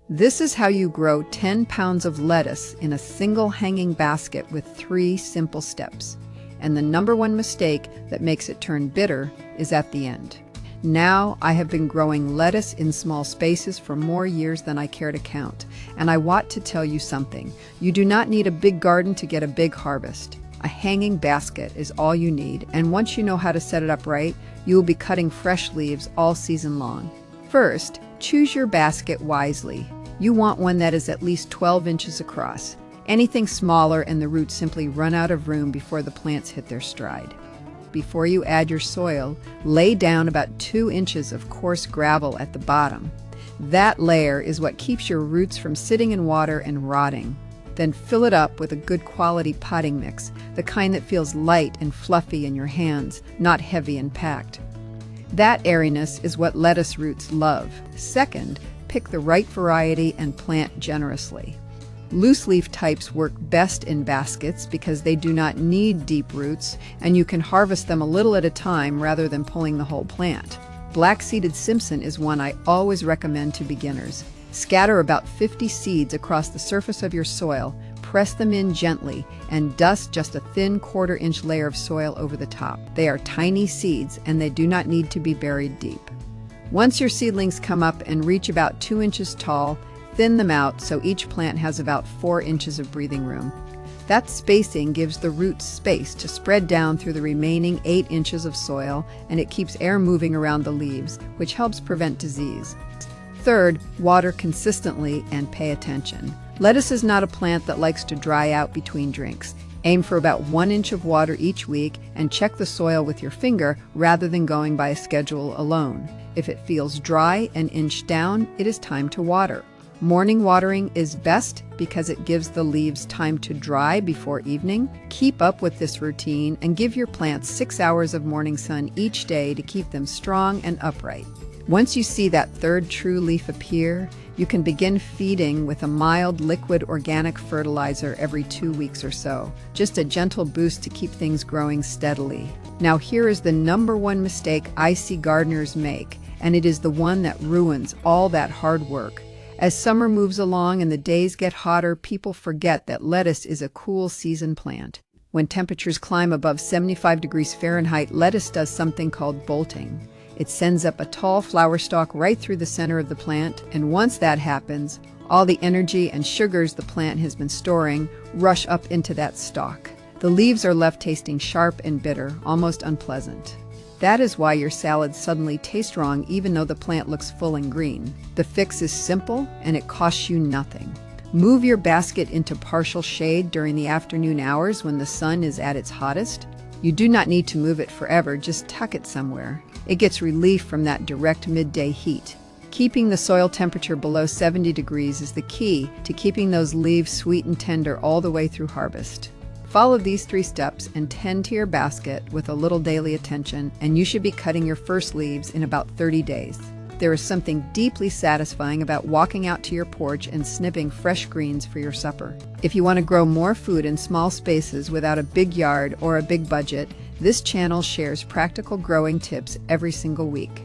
This is how you grow 10 pounds of lettuce in a single hanging basket with 3 simple steps. And the number one mistake that makes it turn bitter is at the end. Now I have been growing lettuce in small spaces for more years than I care to count, and I want to tell you something. You do not need a big garden to get a big harvest. A hanging basket is all you need, and once you know how to set it up right, you will be cutting fresh leaves all season long. First, choose your basket wisely. You want one that is at least 12 inches across. Anything smaller and the roots simply run out of room before the plants hit their stride. Before you add your soil, lay down about 2 inches of coarse gravel at the bottom. That layer is what keeps your roots from sitting in water and rotting. Then fill it up with a good quality potting mix, the kind that feels light and fluffy in your hands, not heavy and packed. That airiness is what lettuce roots love. Second, pick the right variety and plant generously. Loose leaf types work best in baskets because they do not need deep roots, and you can harvest them a little at a time rather than pulling the whole plant. Black-seeded Simpson is one I always recommend to beginners. Scatter about 50 seeds across the surface of your soil, press them in gently, and dust just a thin 1/4 inch layer of soil over the top. They are tiny seeds, and they do not need to be buried deep. Once your seedlings come up and reach about 2 inches tall, thin them out so each plant has about 4 inches of breathing room. That spacing gives the roots space to spread down through the remaining 8 inches of soil, and it keeps air moving around the leaves, which helps prevent disease. Third, water consistently and pay attention. Lettuce is not a plant that likes to dry out between drinks. Aim for about 1 inch of water each week and check the soil with your finger rather than going by a schedule alone. If it feels dry an inch down, it is time to water. Morning watering is best because it gives the leaves time to dry before evening. Keep up with this routine and give your plants 6 hours of morning sun each day to keep them strong and upright. Once you see that third true leaf appear, you can begin feeding with a mild liquid organic fertilizer every 2 weeks or so. Just a gentle boost to keep things growing steadily. Now here is the number one mistake I see gardeners make, and it is the one that ruins all that hard work. As summer moves along and the days get hotter, people forget that lettuce is a cool season plant. When temperatures climb above 75 degrees Fahrenheit, lettuce does something called bolting. It sends up a tall flower stalk right through the center of the plant, and once that happens, all the energy and sugars the plant has been storing rush up into that stalk. The leaves are left tasting sharp and bitter, almost unpleasant. That is why your salads suddenly taste wrong even though the plant looks full and green. The fix is simple and it costs you nothing. Move your basket into partial shade during the afternoon hours when the sun is at its hottest. You do not need to move it forever, just tuck it somewhere. It gets relief from that direct midday heat. Keeping the soil temperature below 70 degrees is the key to keeping those leaves sweet and tender all the way through harvest. Follow these 3 steps and tend to your basket with a little daily attention, and you should be cutting your first leaves in about 30 days. There is something deeply satisfying about walking out to your porch and snipping fresh greens for your supper. If you want to grow more food in small spaces without a big yard or a big budget, this channel shares practical growing tips every single week.